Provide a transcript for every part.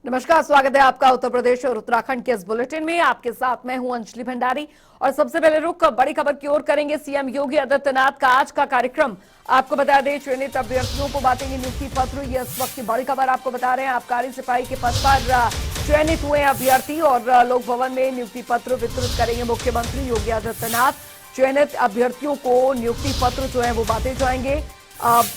नमस्कार, स्वागत है आपका उत्तर प्रदेश और उत्तराखंड के इस बुलेटिन में। आपके साथ मैं हूं अंजलि भंडारी और सबसे पहले रुख बड़ी खबर की ओर करेंगे। सीएम योगी आदित्यनाथ का आज का कार्यक्रम आपको बता दें, चयनित अभ्यर्थियों को बांटेंगे नियुक्ति पत्र। ये इस वक्त की बड़ी खबर आपको बता रहे हैं। आबकारी सिपाही के पद पर चयनित हुए अभ्यर्थी और लोक भवन में नियुक्ति पत्र वितरित करेंगे मुख्यमंत्री योगी आदित्यनाथ। चयनित अभ्यर्थियों को नियुक्ति पत्र जो है वो बांटे जाएंगे।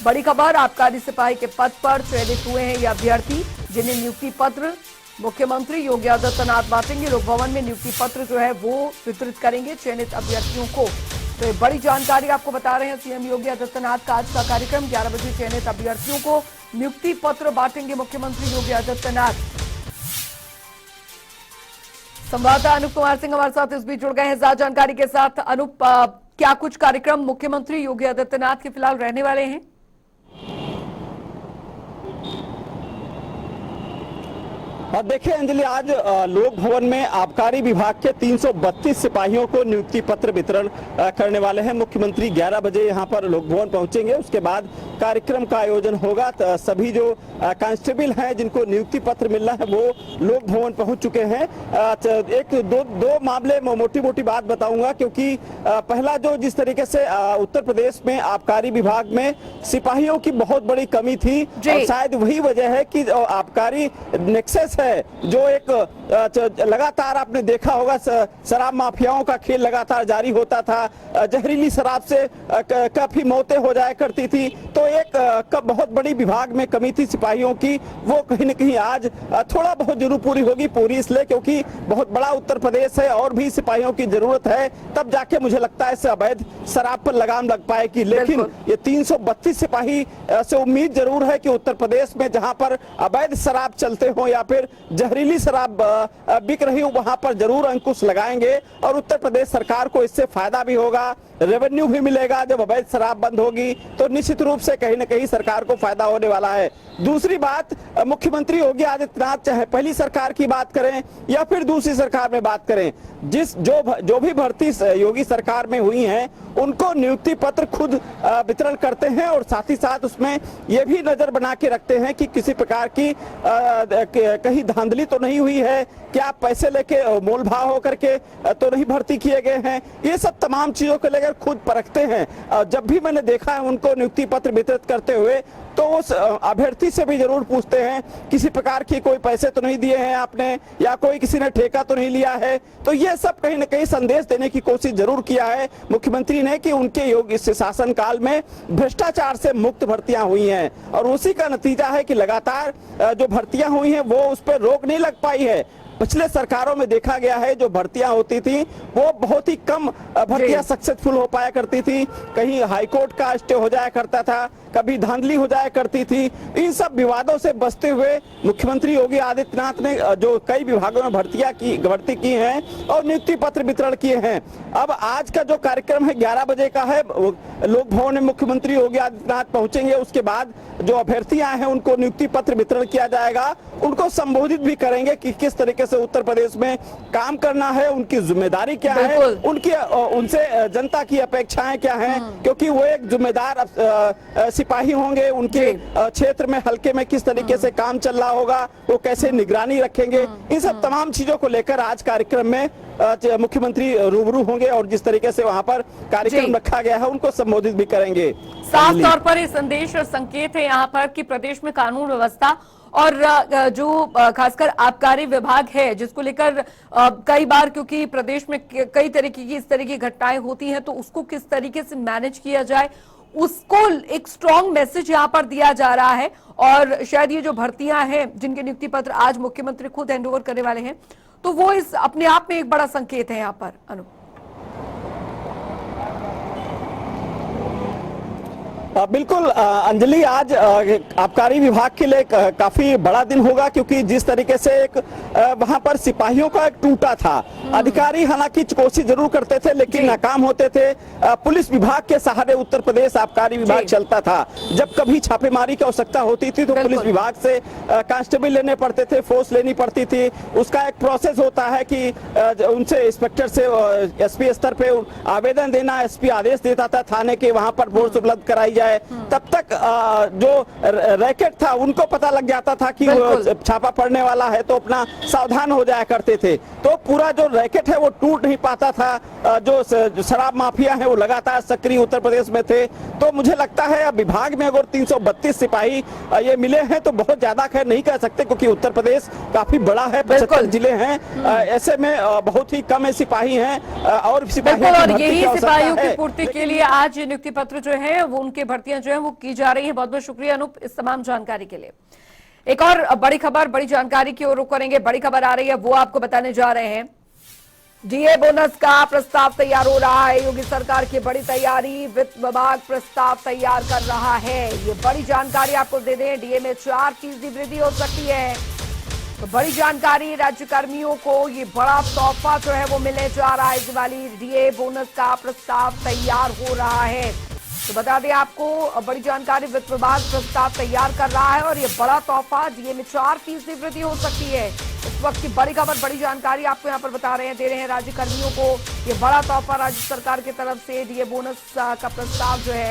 बड़ी खबर, आबकारी सिपाही के पद पर चयनित हुए हैं ये अभ्यर्थी, जिन्हें नियुक्ति पत्र मुख्यमंत्री योगी आदित्यनाथ बांटेंगे। लोक भवन में नियुक्ति पत्र जो है वो वितरित करेंगे चयनित अभ्यर्थियों को। तो ये बड़ी जानकारी आपको बता रहे हैं। सीएम योगी आदित्यनाथ का आज का कार्यक्रम 11 बजे चयनित अभ्यर्थियों को नियुक्ति पत्र बांटेंगे मुख्यमंत्री योगी आदित्यनाथ। संवाददाता अनूप कुमार सिंह हमारे साथ इस बीच जुड़ गए हैं ज्यादा जानकारी के साथ। अनूप, क्या कुछ कार्यक्रम मुख्यमंत्री योगी आदित्यनाथ के फिलहाल रहने वाले हैं? देखिए अंजलि, आज लोक भवन में आबकारी विभाग के 332 सिपाहियों को नियुक्ति पत्र वितरण करने वाले हैं मुख्यमंत्री। 11 बजे यहां पर लोक भवन पहुंचेंगे। उसके बाद कार्यक्रम का आयोजन होगा। सभी जो कांस्टेबल हैं जिनको नियुक्ति पत्र मिलना है वो लोक भवन पहुंच चुके हैं। एक दो मामले मोटी मोटी बात बताऊंगा, क्योंकि पहला जो जिस तरीके से उत्तर प्रदेश में आबकारी विभाग में सिपाहियों की बहुत बड़ी कमी थी, और शायद वही वजह है कि आबकारी नेक्सस जो एक लगातार आपने देखा होगा, शराब माफियाओं का खेल लगातार जारी होता था। जहरीली शराब से काफी मौतें हो जाया करती थी। तो एक बहुत बड़ी विभाग में कमी थी सिपाहियों की, वो कहीं न कहीं आज थोड़ा बहुत जरूर पूरी होगी। पूरी इसलिए क्योंकि बहुत बड़ा उत्तर प्रदेश है और भी सिपाहियों की जरूरत है, तब जाके मुझे लगता है इससे अवैध शराब पर लगाम लग पाएगी। लेकिन ये 332 सिपाही से उम्मीद जरूर है कि उत्तर प्रदेश में जहां पर अवैध शराब चलते हो या फिर जहरीली शराब बिक रही हो, वहां पर जरूर अंकुश लगाएंगे और उत्तर प्रदेश सरकार को इससे फायदा भी होगा, रेवेन्यू भी मिलेगा। जब अवैध शराब बंद होगी तो निश्चित रूप से कहीं न कहीं सरकार को फायदा होने वाला है। दूसरी बात, मुख्यमंत्री योगी आदित्यनाथ चाहे पहली सरकार की बात करें या फिर दूसरी सरकार में बात करें, जो भी भर्ती योगी सरकार में हुई हैं उनको नियुक्ति पत्र खुद वितरण करते हैं, और साथ ही साथ उसमें यह भी नजर बना के रखते हैं कि किसी प्रकार की कहीं धांधली तो नहीं हुई है, क्या पैसे लेके मोल भाव होकर के तो नहीं भर्ती किए गए हैं। ये सब तमाम चीजों को लेकर खुद परखते हैं। जब भी मैंने देखा है उनको नियुक्ति पत्र वितरित करते हुए, तो उस अभ्यर्थी से भी जरूर पूछते हैं किसी प्रकार की कोई पैसे तो नहीं दिए हैं आपने, या कोई किसी ने ठेका तो नहीं लिया है। तो ये सब कहीं न कहीं संदेश देने की कोशिश जरूर किया है मुख्यमंत्री ने कि उनके योगी शासन काल में भ्रष्टाचार से मुक्त भर्तियां हुई हैं, और उसी का नतीजा है कि लगातार जो भर्तियां हुई हैं वो उस पर रोक नहीं लग पाई है। पिछले सरकारों में देखा गया है जो भर्तियां होती थी वो बहुत ही कम भर्तियां सक्सेसफुल हो पाया करती थी। कहीं हाईकोर्ट का स्टे हो जाया करता था, कभी धांधली हो जाया करती थी। इन सब विवादों से बचते हुए मुख्यमंत्री योगी आदित्यनाथ ने जो कई विभागों में भर्ती की हैं और नियुक्ति पत्र वितरण किए हैं। अब आज का जो कार्यक्रम है 11 बजे का है। लोक भवन में मुख्यमंत्री योगी आदित्यनाथ पहुंचेंगे। उसके बाद जो अभ्यर्थी आए हैं उनको नियुक्ति पत्र वितरण किया जाएगा। उनको संबोधित भी करेंगे कि किस तरीके से उत्तर प्रदेश में काम करना है, उनकी जिम्मेदारी क्या है, उनसे जनता की अपेक्षाएं क्या हैं, क्योंकि वो एक जिम्मेदार सिपाही होंगे। उनके क्षेत्र में हल्के में किस तरीके से काम चल रहा होगा, वो कैसे निगरानी रखेंगे, इन सब तमाम चीजों को लेकर आज कार्यक्रम में मुख्यमंत्री रूबरू होंगे, और जिस तरीके से वहां पर कार्यक्रम रखा गया है उनको संबोधित भी करेंगे। साफ तौर पर ये संदेश और संकेत है यहाँ पर कि प्रदेश में कानून व्यवस्था और जो खासकर आबकारी विभाग है, जिसको लेकर कई बार, क्योंकि प्रदेश में कई तरीके की इस तरह की घटनाएं होती हैं, तो उसको किस तरीके से मैनेज किया जाए, उसको एक स्ट्रॉन्ग मैसेज यहाँ पर दिया जा रहा है। और शायद ये जो भर्तियां हैं जिनके नियुक्ति पत्र आज मुख्यमंत्री खुद हैंडओवर करने वाले हैं, तो वो इस अपने आप में एक बड़ा संकेत है यहाँ पर। अनु बिल्कुल अंजलि, आज आबकारी विभाग के लिए काफी बड़ा दिन होगा, क्योंकि जिस तरीके से एक वहां पर सिपाहियों का एक टूटा था। अधिकारी हालांकि कोशिश जरूर करते थे लेकिन नाकाम होते थे। पुलिस विभाग के सहारे उत्तर प्रदेश आबकारी विभाग चलता था। जब कभी छापेमारी की आवश्यकता होती थी तो पुलिस विभाग से कांस्टेबल लेने पड़ते थे, फोर्स लेनी पड़ती थी। उसका एक प्रोसेस होता है कि उनसे इंस्पेक्टर से एसपी स्तर पे आवेदन देना, एसपी आदेश देता था थाने के, वहां पर फोर्स उपलब्ध कराई जाए, तब तक जो रैकेट था उनको पता लग जाता था कि छापा पड़ने वाला है, तो अपना सावधान हो जाया करते थे। तो पूरा जो रैकेट है वो टूट नहीं पाता था। जो शराब माफिया है वो लगातार सक्रिय उत्तर प्रदेश में थे। तो मुझे लगता है अब विभाग में अगर 332 सिपाही ये मिले हैं तो बहुत ज्यादा खैर नहीं कह सकते, क्योंकि उत्तर प्रदेश काफी बड़ा है, 75 जिले हैं। ऐसे में बहुत ही कम सिपाही हैं और सिपाहियों की भर्ती यही की आवश्यकता सिपाहियों है। की पूर्ति के लिए आज नियुक्ति पत्र जो है वो उनकी भर्तियां जो है वो की जा रही है। बहुत बहुत शुक्रिया अनूप इस तमाम जानकारी के लिए। एक और बड़ी खबर, बड़ी जानकारी की ओर रुख करेंगे। बड़ी खबर आ रही है वो आपको बताने जा रहे हैं। डीए बोनस का प्रस्ताव तैयार हो रहा है। योगी सरकार की बड़ी तैयारी, वित्त विभाग प्रस्ताव तैयार कर रहा है। ये बड़ी जानकारी आपको दे दें, डीए में 4% वृद्धि हो सकती है। तो बड़ी जानकारी, राज्य कर्मियों को ये बड़ा तोहफा जो है वो मिलने जा रहा है। दिवाली डीए बोनस का प्रस्ताव तैयार हो रहा है। तो बता दें आपको, बड़ी जानकारी, वित्त विभाग प्रस्ताव तैयार कर रहा है और ये बड़ा तोहफा, डीए में 4% वृद्धि हो सकती है। इस वक्त की बड़ी खबर, बड़ी जानकारी आपको यहाँ पर बता रहे हैं, दे रहे हैं। राज्य कर्मियों को ये बड़ा तोहफा राज्य सरकार की तरफ से डीए बोनस का प्रस्ताव जो है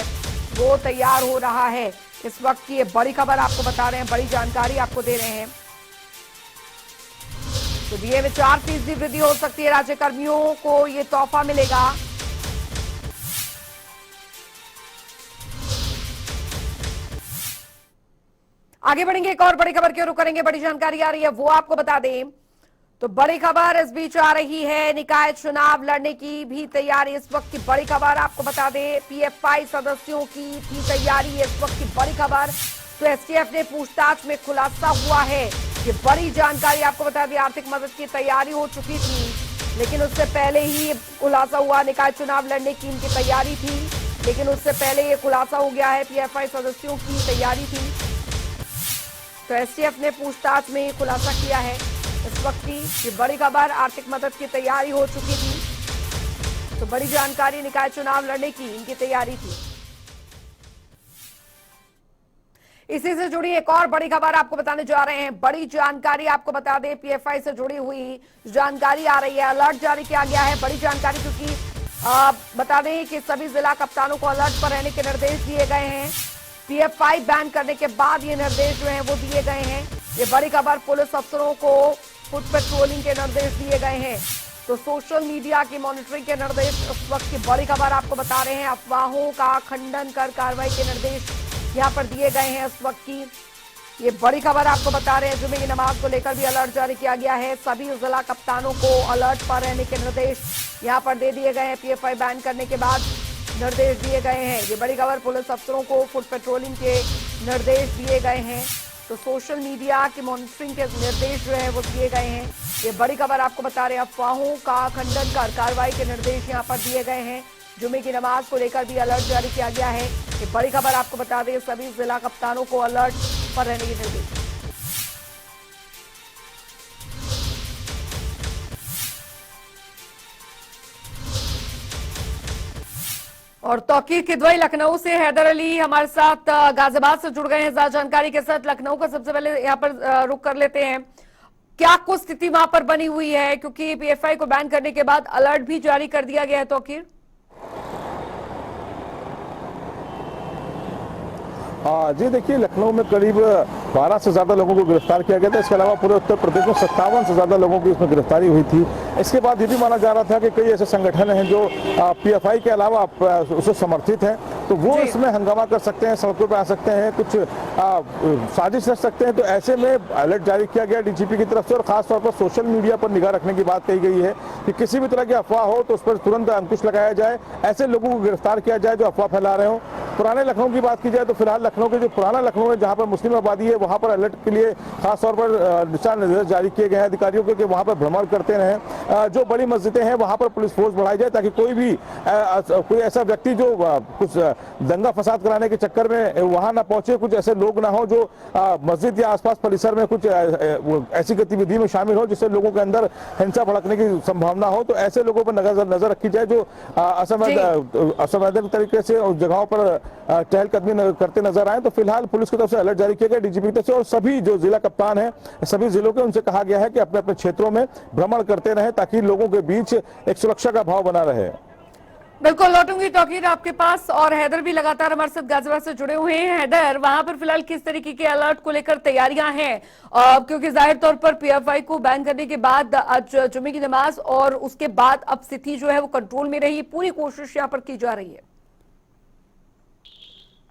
वो तैयार हो रहा है। इस वक्त की ये बड़ी खबर आपको बता रहे हैं, बड़ी जानकारी आपको दे रहे हैं। तो डीए में 4% वृद्धि हो सकती है। राज्य कर्मियों को ये तोहफा मिलेगा। आगे बढ़ेंगे, एक और बड़ी खबर की ओर रुख करेंगे। बड़ी जानकारी आ रही है वो आपको बता दें। तो बड़ी खबर इस बीच आ रही है, निकाय चुनाव लड़ने की भी तैयारी। इस वक्त की बड़ी खबर आपको बता दें, पीएफआई सदस्यों की थी तैयारी। इस वक्त की बड़ी खबर, तो एसटीएफ ने पूछताछ में खुलासा हुआ है। ये बड़ी जानकारी आपको बता दें, आर्थिक मदद की तैयारी हो चुकी थी, लेकिन उससे पहले ही खुलासा हुआ। निकाय चुनाव लड़ने की इनकी तैयारी थी, लेकिन उससे पहले ये खुलासा हो गया है, पीएफआई सदस्यों की तैयारी थी। तो एसटीएफ ने पूछताछ में खुलासा किया है। इस वक्त की ये बड़ी खबर, आर्थिक मदद की तैयारी हो चुकी थी। तो बड़ी जानकारी, निकाय चुनाव लड़ने की इनकी तैयारी थी। इसी से जुड़ी एक और बड़ी खबर आपको बताने जा रहे हैं। बड़ी जानकारी आपको बता दें, पीएफआई से जुड़ी हुई जानकारी आ रही है। अलर्ट जारी किया गया है, बड़ी जानकारी, क्योंकि बता दें कि सभी जिला कप्तानों को अलर्ट पर रहने के निर्देश दिए गए हैं। पीएफआई बैन करने के बाद ये निर्देश जो हैं वो दिए गए हैं। ये बड़ी खबर, पुलिस अफसरों को फुट पेट्रोलिंग के निर्देश दिए गए हैं। तो सोशल मीडिया की मॉनिटरिंग के निर्देश उस वक्त की बड़ी खबर आपको बता रहे हैं। अफवाहों का खंडन कर कार्रवाई के निर्देश यहाँ पर दिए गए हैं। उस वक्त की ये बड़ी खबर आपको बता रहे हैं। जुमे की नमाज को लेकर भी अलर्ट जारी किया गया है। सभी जिला कप्तानों को अलर्ट पर रहने के निर्देश यहाँ पर दे दिए गए हैं। पीएफआई बैन करने के बाद निर्देश दिए गए हैं। ये बड़ी खबर, पुलिस अफसरों को फुट पेट्रोलिंग के निर्देश दिए गए हैं। तो सोशल मीडिया की मॉनिटरिंग के निर्देश जो है वो दिए गए हैं। ये बड़ी खबर आपको बता रहे हैं। अफवाहों का खंडन कर कार्रवाई के निर्देश यहाँ पर दिए गए हैं। जुमे की नमाज को लेकर भी अलर्ट जारी किया गया है। ये बड़ी खबर आपको बता दें, सभी जिला कप्तानों को अलर्ट पर रहने के निर्देश। और तौकीर किदवई लखनऊ से हैदर अली हमारे साथ गाजियाबाद से जुड़ गए हैं ज्यादा जानकारी के साथ। लखनऊ का सबसे पहले यहाँ पर रुक कर लेते हैं, क्या कुछ स्थिति वहां पर बनी हुई है, क्योंकि पीएफआई को बैन करने के बाद अलर्ट भी जारी कर दिया गया है। तौकीर, जी देखिए, लखनऊ में करीब 12 से ज्यादा लोगों को गिरफ्तार किया गया था। इसके अलावा पूरे उत्तर प्रदेश में 57 से ज्यादा लोगों की इसमें गिरफ्तारी हुई थी। इसके बाद ये भी माना जा रहा था कि कई ऐसे संगठन हैं जो पीएफआई के अलावा उसे समर्थित हैं, तो वो इसमें हंगामा कर सकते हैं, सड़कों पर आ सकते हैं, कुछ साजिश रच सकते हैं। तो ऐसे में अलर्ट जारी किया गया डीजीपी की तरफ से, और खासतौर पर सोशल मीडिया पर निगाह रखने की बात कही गई है कि किसी भी तरह की अफवाह हो तो उस पर तुरंत अंकुश लगाया जाए, ऐसे लोगों को गिरफ्तार किया जाए जो अफवाह फैला रहे हो। पुराने लखनऊ की बात की जाए तो फिलहाल लखनऊ के जो पुराना लखनऊ है, जहां पर मुस्लिम आबादी है, वहां पर अलर्ट के लिए खासतौर पर दिशा निर्देश जारी किए गए हैं अधिकारियों के कि वहां पर भ्रमण करते रहें। जो बड़ी मस्जिदें हैं वहां पर पुलिस फोर्स बढ़ाई जाए, ताकि कोई ऐसा व्यक्ति जो कुछ दंगा फसाद कराने के चक्कर में वहां ना पहुंचे, कुछ ऐसे लोग ना हो जो मस्जिद या आसपास परिसर में कुछ ऐसी गतिविधि में शामिल हो जिससे लोगों के अंदर हिंसा भड़कने की संभावना हो। तो ऐसे लोगों पर नजर रखी जाए जो असंवैधानिक तरीके से उस जगहों पर चहलकदमी करते नजर आए। तो फिलहाल पुलिस की तरफ से अलर्ट जारी किया गया डीजीपी की तरफ से, और सभी जो जिला कप्तान हैं सभी जिलों के, उनसे कहा गया है कि अपने अपने क्षेत्रों में भ्रमण करते रहें ताकि लोगों के बीच एक सुरक्षा का भाव बना रहे। बिल्कुल लौटूंगी तौकीर आपके पास। और हैदर भी लगातार हमारे साथ गाजियाबाद से जुड़े हुए हैं। हैदर, वहां पर फिलहाल किस तरीके के अलर्ट को लेकर तैयारियां हैं? क्योंकि जाहिर तौर पर पीएफआई को बैन करने के बाद आज जुमे की नमाज और उसके बाद अब स्थिति जो है वो कंट्रोल में रही, पूरी कोशिश यहाँ पर की जा रही है।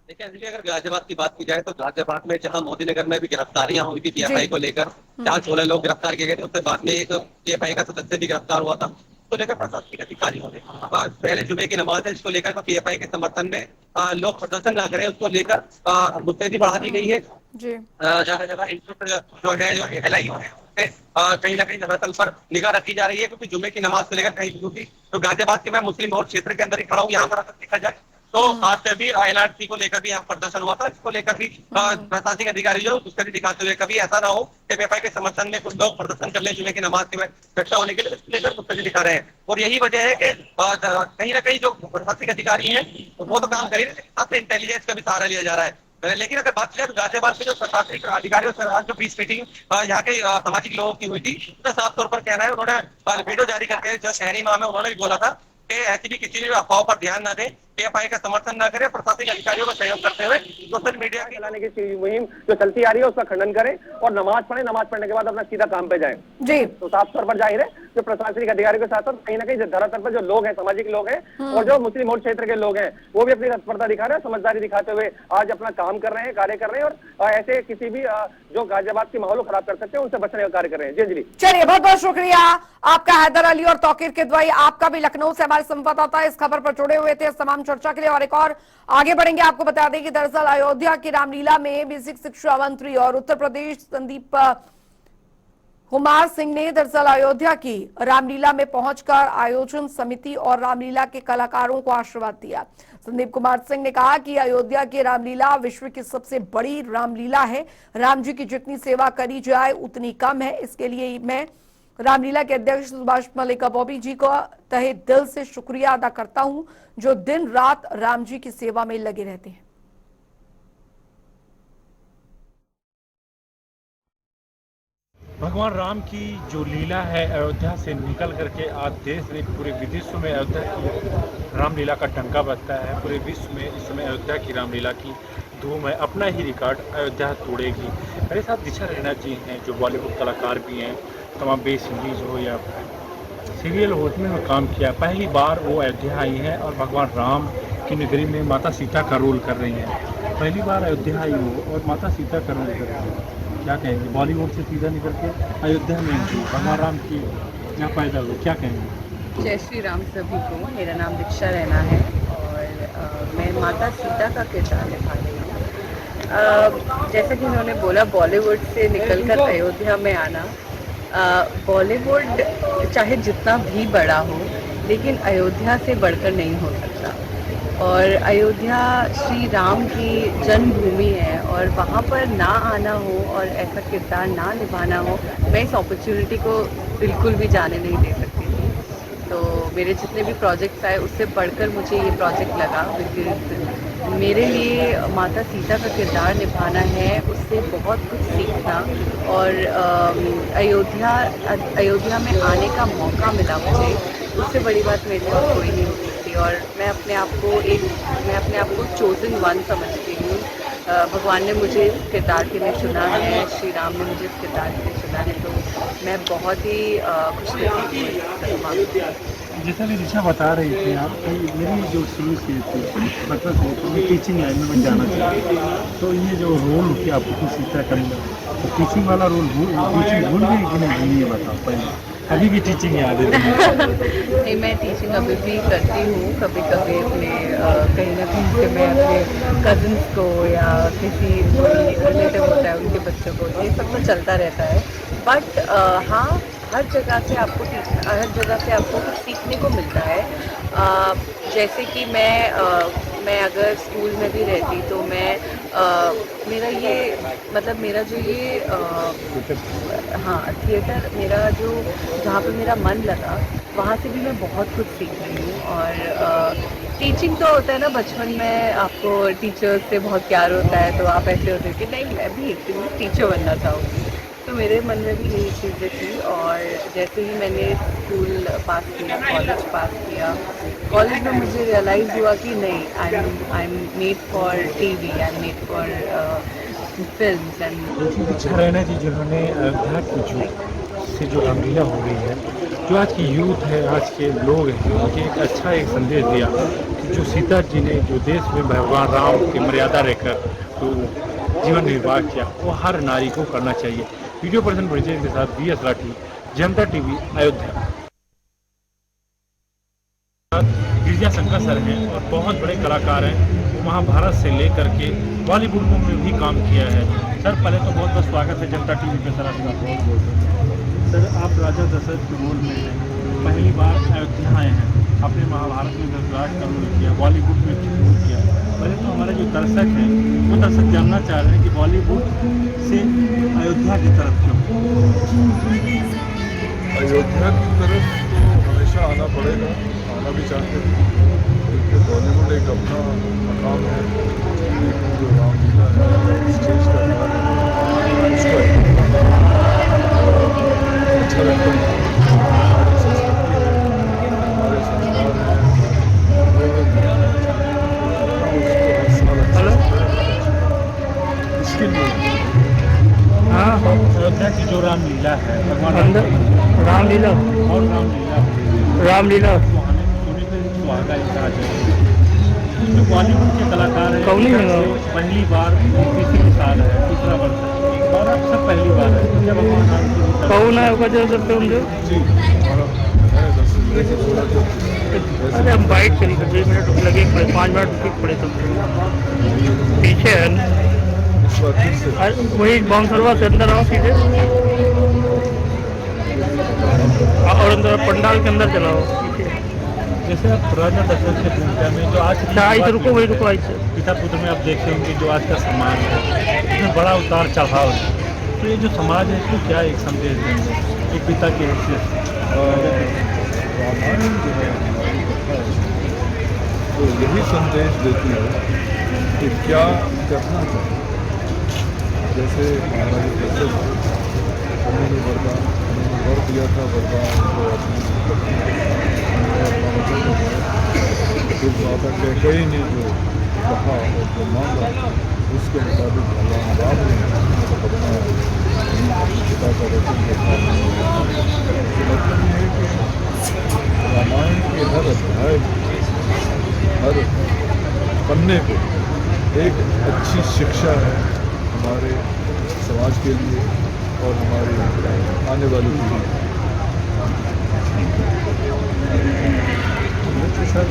देखिए अंजलि, अगर गाजियाबाद की बात की जाए तो गाजियाबाद में जहां मोदी नगर में भी गिरफ्तारियां हुई थी पीएफआई को लेकर, जहां 16 लोग गिरफ्तार किए गए थे, उसके बाद में एक पीएफआई का सदस्य भी गिरफ्तार हुआ था। तो लेकर प्रशासनिक अधिकारियों ने पहले जुमे की नमाज है, इसको लेकर पीएफआई के समर्थन में लोग प्रदर्शन ना करें, उसको लेकर मुस्तैदी बढ़ा दी गई है। जगह जगह जो है जो एलआई कहीं ना कहीं धरातल पर निगाह रखी जा रही है, क्योंकि जुमे की नमाज को लेकर कहीं क्योंकि तो गाजियाबाद के मैं मुस्लिम बहुत क्षेत्र के अंदर ही खड़ा हूँ, यहाँ पर अगर देखा जाए तो आज से भी एनआरसी को लेकर भी यहाँ प्रदर्शन हुआ था। इसको लेकर भी प्रशासनिक अधिकारी जो उसका भी दिखाते हुए कभी ऐसा ना हो कि पीएफआई के समर्थन में कुछ लोग प्रदर्शन कर ले जुमे की नमाज के इकट्ठा होने के लिए, इसको लेकर उसका भी दिखा रहे हैं। और यही वजह है कि कहीं ना कहीं जो प्रशासनिक अधिकारी हैं वो तो काम कर ही रहे, साथ में इंटेलिजेंस का भी सहारा लिया जा रहा है। लेकिन अगर बात करें तो गाजियाबाद के जो प्रशासनिक अधिकारियों से आज जो पीस मीटिंग यहाँ के सामाजिक लोगों की हुई थी, उसका साफ तौर पर कहना है, उन्होंने वीडियो जारी करके जो शहरी इमाम है उन्होंने भी बोला था कि ऐसी भी किसी भी अफवाह पर ध्यान न दें, पीएफआई का समर्थन न करें, प्रशासनिक अधिकारियों का सहयोग करते हुए सोशल मीडिया के लाने की मुहिम जो चलती आ रही है उसका खंडन करें और नमाज पढ़े, नमाज पढ़ने के बाद अपना सीधा काम पे जाएं। जी तो साफ तौर पर जाहिर है जो प्रशासनिक अधिकारियों के साथ साथ कहीं ना कहीं धरातल पर जो लोग हैं, सामाजिक लोग हैं और जो मुस्लिम मोर्च क्षेत्र के लोग हैं, वो भी अपनी तत्परता दिखा रहे हैं, समझदारी दिखाते हुए आज अपना काम कर रहे हैं, कार्य कर रहे हैं और ऐसे किसी भी जो गाजियाबाद की माहौल को खराब कर सकते हैं उनसे बचने का कार्य कर रहे हैं। जी अंजलि, चलिए बहुत बहुत शुक्रिया आपका हैदर अली और तौकीर किदवाई, आपका भी लखनऊ से हमारे संवाददाता इस खबर पर जुड़े हुए थे इस तमाम चर्चा के लिए। और एक और आगे बढ़ेंगे, आपको बता दें कि दरअसल अयोध्या की रामलीला में बेसिक शिक्षा मंत्री और उत्तर प्रदेश संदीप कुमार सिंह ने दरअसल अयोध्या की रामलीला में पहुंचकर आयोजन समिति और रामलीला के कलाकारों को आशीर्वाद दिया। संदीप कुमार सिंह ने कहा कि अयोध्या की रामलीला विश्व की सबसे बड़ी रामलीला है, राम जी की जितनी सेवा करी जाए उतनी कम है। इसके लिए मैं रामलीला के अध्यक्ष सुभाष मलिक बॉबी जी को तहे दिल से शुक्रिया अदा करता हूं, जो दिन रात राम जी की सेवा में लगे रहते हैं। भगवान राम की जो लीला है अयोध्या से निकल करके आज देश में पूरे विदेशों में अयोध्या की रामलीला का डंका बजता है। पूरे विश्व में इस समय अयोध्या की रामलीला की धूम है, अपना ही रिकॉर्ड अयोध्या तोड़ेगी। मेरे साथ दिशा रैना जी हैं जो बॉलीवुड कलाकार भी हैं, तमाम वेब सीरीज हो या सीरियल हो उसमें काम किया। पहली बार वो अयोध्या आई हैं और भगवान राम की नगरी में माता सीता का रोल कर रही हैं। पहली बार अयोध्या आई हो और माता सीता का रोल कर रही हैं, क्या कहेंगे? बॉलीवुड से सीधा निकल के अयोध्या में भगवान राम की क्या पैदा हुई, क्या कहेंगे? जय श्री राम सभी को। मेरा नाम दिशा रैना है और मैं माता सीता का किरदार निभा रही हूँ। जैसा कि उन्होंने बोला, बॉलीवुड से निकलकर अयोध्या में आना, बॉलीवुड चाहे जितना भी बड़ा हो लेकिन अयोध्या से बढ़कर नहीं हो सकता। और अयोध्या श्री राम की जन्मभूमि है और वहाँ पर ना आना हो और ऐसा किरदार ना निभाना हो, मैं इस अपॉर्चुनिटी को बिल्कुल भी जाने नहीं दे सकती थी। तो मेरे जितने भी प्रोजेक्ट्स आए उससे बढ़कर मुझे ये प्रोजेक्ट लगा, बिकॉज मेरे लिए माता सीता का किरदार निभाना है, उससे बहुत कुछ सीखना और अयोध्या में आने का मौका मिला मुझे, उससे बड़ी बात मेरे लिए और कोई नहीं हो सकती। और मैं अपने आप को चोजन वन समझती हूँ। भगवान ने मुझे इस किरदार के लिए चुना है, श्री राम ने मुझे इस किरदार के लिए चुना है, तो मैं बहुत ही खुशनसीब हूँ। जैसा कि दिशा बता रही थी आप कि मेरी जो शुरू से थी बचपन से मैं टीचिंग लाइन में मैं जाना चाहती, तो ये जो रोल किया आपको सीता का, तो टीचिंग वाला रोल टीचिंग भूल गई कि नहीं, ये बताओ पहले। अभी भी टीचिंग याद है? नहीं, मैं टीचिंग अभी भी करती हूँ। कभी कभी अपने कहीं ना कहीं से मैं अपने कजिन्स को या किसी रिलेटिव होता है उनके बच्चों को, ये सब तो चलता रहता है। बट हाँ, हर जगह से आपको कुछ सीखने को मिलता है। जैसे कि मैं अगर स्कूल में भी रहती तो मेरा जो ये थिएटर, मेरा जो जहाँ पे मेरा मन लगा वहाँ से भी मैं बहुत कुछ सीख रही हूँ। और टीचिंग तो होता है ना, बचपन में आपको टीचर्स से बहुत प्यार होता है तो आप ऐसे होते हैं कि नहीं मैं भी एक दिन टीचर बनना चाहूँगी। तो मेरे मन में भी यही चीज़ें थी और जैसे ही मैंने स्कूल पास किया, कॉलेज पास किया, कॉलेज में मुझे रियलाइज़ हुआ कि नहीं, I am made for TV, I am made for films and अच्छा रहना जी जिन्होंने अयोध्या की से जो रामलीला हो रही है, जो आज की यूथ है, आज के लोग हैं, उनके एक संदेश दिया कि जो सीता जी ने जो देश में भगवान राम की मर्यादा रहकर तो जीवन निर्वाह किया, वो हर नारी को करना चाहिए। वीडियो पर्सन परिचय के साथ BS राठी, जनता टीवी, अयोध्या। गिरिजा शंकर सर हैं और बहुत बड़े कलाकार हैं, वो महाभारत से लेकर के बॉलीवुड में भी काम किया है। सर पहले तो बहुत बहुत स्वागत है जनता टीवी पे। सर आपका बहुत बहुत सर, आप राजा दशरथ के रोल में हैं, पहली बार अयोध्या आए हैं, आपने महाभारत में धृतराष्ट्र का रोल किया, बॉलीवुड में रोल किया। पहले तो हमारे जो दर्शक हैं वो दर्शक जानना चाह रहे हैं कि बॉलीवुड से अयोध्या की तरफ क्यों? अयोध्या की तरफ तो हमेशा आना पड़ेगा, आना भी चाहते हैं, क्योंकि बॉलीवुड एक अपना मकाम है, लेकिन जो रामलीला है स्टेज का कार्य है, उसका अच्छा लगता है। हमारी संस्कृति है, हमारे संस्कार हैं, इसके लिए हाँ, अयोध्या की जो रामलीला है, भगवान रामलीला और रामलीला सुहागा कहा जाए, जो बॉलीवुड के कलाकार हैं, कौन है? पहली बार तीसरी साल है, तीसरा वर्ष है और अब सब पहली बार है जब भगवान राम की कौन है वो जो करते होंगे? जी हमारा है 10 से 16 जो अरे हम बाइट करी कर 2 मिनट लगे पड़े, 5 मिनट रुके पड़े, तो पीछे है ना? इस बार फिर से वही बाउंसरवा से अंदर आओ सीधे और अंदर पंडाल के अंदर चलाओ पीछे। जैसे आप राजा दशरथ के भूमिका में जो आज अच्छा आई से रुको, वही रुको आई से। पिता पुत्र में आप देखते होंगे जो आज का समाज है, इसमें बड़ा उतार चढ़ाव है, तो ये जो समाज है इसको क्या एक संदेश देंगे एक पिता की हैसियत से? रामायण जो है हमारी कथा है, तो यही संदेश देती है कि क्या करना चाहिए। जैसे महाराज दशरथ उन्होंने वर दिया था, वरदान को अपनी पत्नी अपना वचन निभाया। फिर माता कैकेयी ने जो कहा और जो मांगा उसके मुताबिक भगवान राम ने अपना पिता का वचन रखा। तो मतलब ये है कि रामायण के हर अध्याय, हर पन्ने पे एक अच्छी शिक्षा है हमारे समाज के लिए और हमारी आने वाली पीढ़ी। सर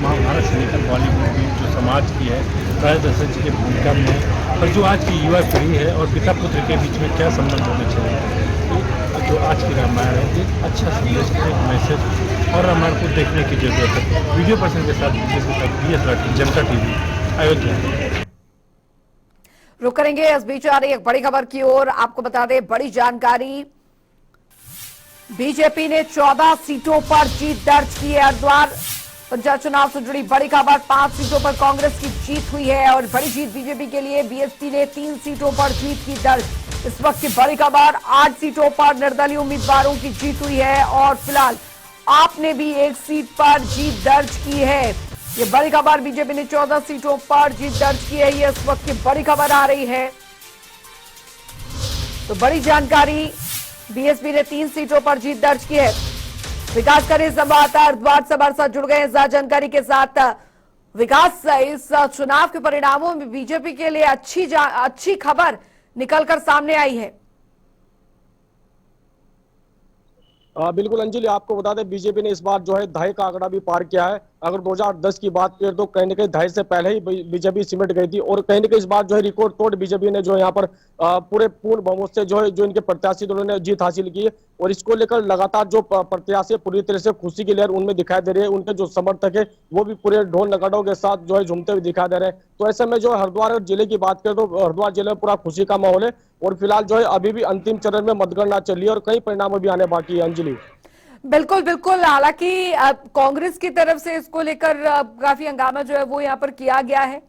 महाभारत से लेकर बॉलीवुड में जो समाज की है राजा दशरथ जी की भूमिका में है, और जो आज की युवा पीढ़ी है और पिता पुत्र के बीच में क्या संबंध होने चाहिए, जो आज की रामायण है एक अच्छा संदेश, एक मैसेज और रामायण को देखने की जरूरत है। वीडियो पर्सन के साथ BS राठी, जनता टीवी, अयोध्या। रुक करेंगे, इस बीच आ रही एक बड़ी खबर की ओर। आपको बता दें बड़ी जानकारी, बीजेपी ने 14 सीटों पर जीत दर्ज की है। हरिद्वार पंचायत चुनाव से जुड़ी बड़ी खबर, 5 सीटों पर कांग्रेस की जीत हुई है और बड़ी जीत बीजेपी के लिए। बीएसपी ने 3 सीटों पर जीत की दर्ज। इस वक्त की बड़ी खबर, 8 सीटों पर निर्दलीय उम्मीदवारों की जीत हुई है और फिलहाल आपने भी 1 सीट पर जीत दर्ज की है। ये बड़ी खबर, बीजेपी ने 14 सीटों पर जीत दर्ज की है, ये इस वक्त की बड़ी खबर आ रही है। तो बड़ी जानकारी, बीएसपी ने 3 सीटों पर जीत दर्ज की है। विकास करे संवाददाता हरिद्वार से हमारे साथ जुड़ गए हैं जानकारी के साथ। विकास, इस चुनाव के परिणामों में बीजेपी के लिए अच्छी खबर निकलकर सामने आई है। बिल्कुल अंजलि, आपको बता दें बीजेपी ने इस बार जो है 2.5 का आंकड़ा भी पार किया है। अगर 2010 की बात करें तो कहीं ना कहीं 2.5 से पहले ही बीजेपी सिमट गई थी और कहीं ना कहीं इस बार जो है रिकॉर्ड तोड़ बीजेपी ने जो यहाँ पर पूर्ण बहुमत से जो इनके प्रत्याशी उन्होंने जीत हासिल की है और इसको लेकर लगातार जो प्रत्याशी पूरी तरह से खुशी की लहर उनमें दिखाई दे रही है। उनके जो समर्थक है वो भी पूरे ढोल नगाड़ों के साथ जो है झूमते हुए दिखाई दे रहे हैं। तो ऐसे में जो हरिद्वार जिले की बात करें तो हरिद्वार जिले में पूरा खुशी का माहौल है और फिलहाल जो है अभी भी अंतिम चरण में मतगणना चल रही है और कई परिणाम अभी आने बाकी है। अंजलि, बिल्कुल बिल्कुल, हालांकि कांग्रेस की तरफ से इसको लेकर काफी हंगामा जो है वो यहाँ पर किया गया है।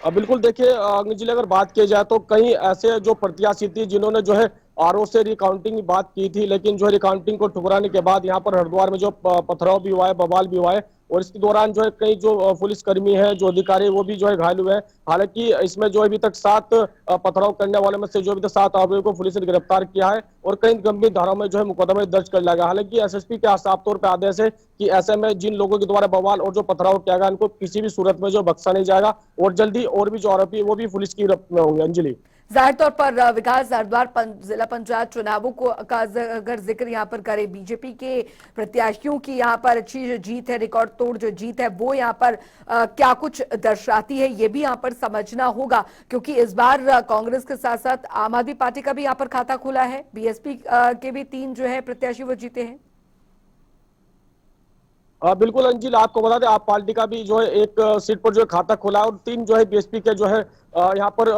बिल्कुल देखिए अग्नि जी, अगर बात की जाए तो कई ऐसे जो प्रत्याशी थी जिन्होंने जो है आरओ से रिकाउंटिंग की बात की थी, लेकिन जो है रिकाउंटिंग को ठुकराने के बाद यहाँ पर हरिद्वार में जो पथराव भी हुआ है, बवाल भी हुआ है, और इसके दौरान जो है कई जो पुलिसकर्मी है, जो अधिकारी, वो भी जो है घायल हुए हैं। हालांकि इसमें जो अभी तक 7 पथराव करने वाले में से जो अभी तक 7 आरोपियों को पुलिस ने गिरफ्तार किया है और कई गंभीर धाराओं में जो है मुकदमे दर्ज कर लिया गया। हालांकि एसएसपी के साफ तौर पर आदेश है कि ऐसे में जिन लोगों के द्वारा बवाल और जो पथराव किया गया उनको किसी भी सूरत में जो बख्शा नहीं जाएगा और जल्दी और भी जो आरोपी वो भी पुलिस की गिरफ्त में होंगे। अंजलि, जाहिर तौर पर विकास, हरिद्वार जिला पंचायत चुनावों को का अगर जिक्र यहाँ पर करें, बीजेपी के प्रत्याशियों की यहाँ पर अच्छी जो जीत है, रिकॉर्ड तोड़ जो जीत है, वो यहाँ पर क्या कुछ दर्शाती है, ये भी यहाँ पर समझना होगा, क्योंकि इस बार कांग्रेस के साथ साथ आम आदमी पार्टी का भी यहाँ पर खाता खुला है, बीएसपी के भी 3 जो है प्रत्याशी वो जीते हैं। बिल्कुल अंजिल, आपको बता दें आप पार्टी का भी जो है एक सीट पर जो है खाता खुला है और 3 जो है बीएसपी के जो है यहाँ पर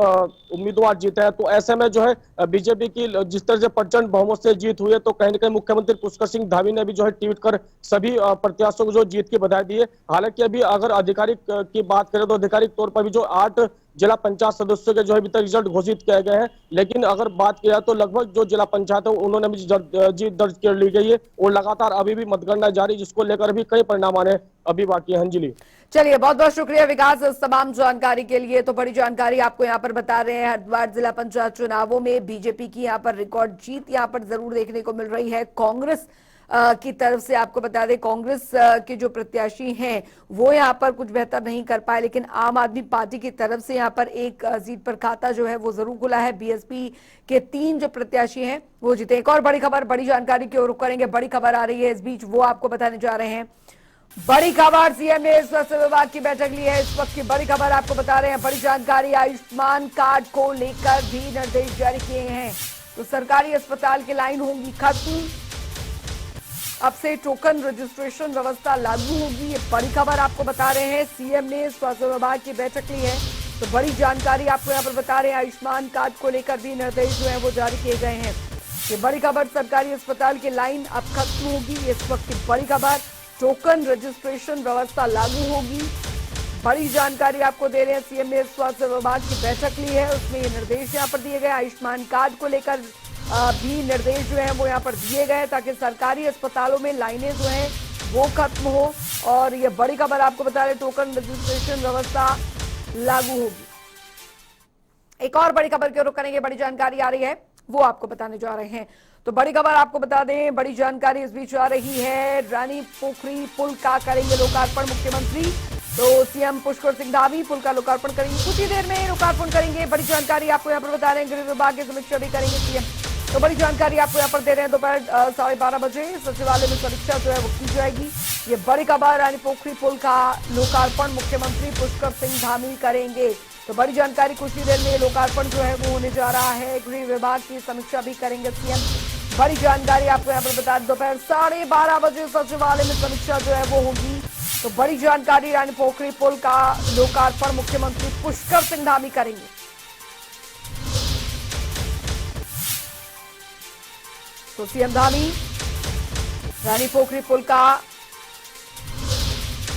उम्मीदवार जीते हैं। तो ऐसे में जो है बीजेपी की जिस तरह से प्रचंड बहुमत से जीत हुई है, तो कहीं ना कहीं मुख्यमंत्री पुष्कर सिंह धामी ने भी जो है ट्वीट कर सभी प्रत्याशियों को जो जीत की बधाई दी है। हालांकि अभी अगर आधिकारिक की बात करें तो आधिकारिक तौर पर भी जो 8 जिला पंचायत सदस्यों के जो है अभी तक रिजल्ट घोषित किए गए हैं, लेकिन अगर बात किया तो लगभग जो जिला पंचायत है उन्होंने भी जीत दर्ज कर ली गई है और लगातार अभी भी मतगणना जारी, जिसको लेकर भी कई परिणाम आने अभी बाकी है। अंजलि, चलिए, बहुत बहुत शुक्रिया विकास इस तमाम जानकारी के लिए। तो बड़ी जानकारी आपको यहाँ पर बता रहे हैं, हरिद्वार जिला पंचायत चुनावों में बीजेपी की यहाँ पर रिकॉर्ड जीत यहाँ पर जरूर देखने को मिल रही है। कांग्रेस की तरफ से आपको बता दें, कांग्रेस के जो प्रत्याशी हैं वो यहाँ पर कुछ बेहतर नहीं कर पाए, लेकिन आम आदमी पार्टी की तरफ से यहाँ पर एक सीट पर खाता जो है वो जरूर खुला है। बीएसपी के 3 जो प्रत्याशी हैं वो जीते। एक और बड़ी खबर, बड़ी जानकारी की ओर रुख करेंगे। बड़ी खबर आ रही है इस बीच, वो आपको बताने जा रहे हैं। बड़ी खबर, सीएम ने स्वास्थ्य विभाग की बैठक ली है। इस वक्त की बड़ी खबर आपको बता रहे हैं, बड़ी जानकारी, आयुष्मान कार्ड को लेकर भी निर्देश जारी किए हैं। तो सरकारी अस्पताल की लाइन होगी खत्म, अब से टोकन रजिस्ट्रेशन व्यवस्था लागू होगी। ये बड़ी खबर आपको बता रहे हैं, सीएम ने स्वास्थ्य विभाग की बैठक ली है। तो बड़ी जानकारी आपको यहाँ पर बता रहे हैं, आयुष्मान कार्ड को लेकर भी निर्देश जो है वो जारी किए गए हैं। ये बड़ी खबर, सरकारी अस्पताल की लाइन अब खत्म होगी। इस वक्त की बड़ी खबर, टोकन रजिस्ट्रेशन व्यवस्था लागू होगी। बड़ी जानकारी आपको दे रहे हैं, सीएम ने स्वास्थ्य विभाग की बैठक ली है, उसमें ये निर्देश यहाँ पर दिए गए। आयुष्मान कार्ड को लेकर भी निर्देश जो है वो यहाँ पर दिए गए, ताकि सरकारी अस्पतालों में लाइनें जो है वो खत्म हो। और ये बड़ी खबर आपको बता रहे, टोकन रजिस्ट्रेशन व्यवस्था लागू होगी। एक और बड़ी खबर की ओर रुख करेंगे, बड़ी जानकारी आ रही है वो आपको बताने जा रहे हैं। तो बड़ी खबर आपको बता दें, बड़ी जानकारी इस बीच आ रही है, रानी पोखरी पुल का करेंगे लोकार्पण मुख्यमंत्री। तो सीएम पुष्कर सिंह धामी पुल का लोकार्पण करेंगे, कुछ ही देर में लोकार्पण करेंगे। बड़ी जानकारी आपको यहाँ पर बता रहे हैं, गृह विभाग की समीक्षा भी करेंगे सीएम। तो बड़ी जानकारी आपको यहाँ पर दे रहे हैं, दोपहर 12:30 बजे सचिवालय में समीक्षा जो है वो की जाएगी। ये बड़ी खबर, रानी पोखरी पुल का लोकार्पण मुख्यमंत्री पुष्कर सिंह धामी करेंगे। तो बड़ी जानकारी, कुछ ही देर में लोकार्पण जो है वो होने जा रहा है। गृह विभाग की समीक्षा भी करेंगे सीएम। बड़ी जानकारी आपको यहाँ पर बता दें, दोपहर 12:30 बजे सचिवालय में समीक्षा जो है वो होगी। तो बड़ी जानकारी, रानी पोखरी पुल का लोकार्पण मुख्यमंत्री पुष्कर सिंह धामी करेंगे। तो सीएम धामी रानी पोखरी पुल का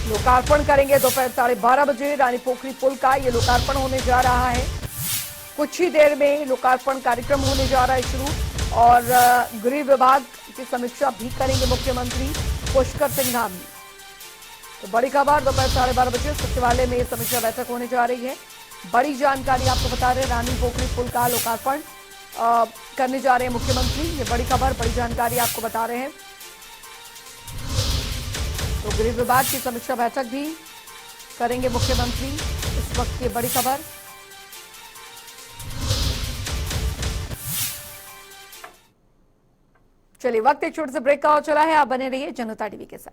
लोकार्पण करेंगे दोपहर 12:30 बजे। रानी पोखरी पुल का ये लोकार्पण होने जा रहा है, कुछ ही देर में लोकार्पण कार्यक्रम होने जा रहा है शुरू। और गृह विभाग की समीक्षा भी करेंगे मुख्यमंत्री पुष्कर सिंह धामी। तो बड़ी खबर, दोपहर 12:30 बजे सचिवालय में समीक्षा बैठक होने जा रही है। बड़ी जानकारी आपको बता रहे हैं, रानी पोखरी पुल का लोकार्पण करने जा रहे हैं मुख्यमंत्री। ये बड़ी खबर, बड़ी जानकारी आपको बता रहे हैं। तो गृह विभाग की समीक्षा बैठक भी करेंगे मुख्यमंत्री। इस वक्त की बड़ी खबर। चलिए, वक्त एक छोटे से ब्रेक का और चला है, आप बने रहिए जनता टीवी के साथ।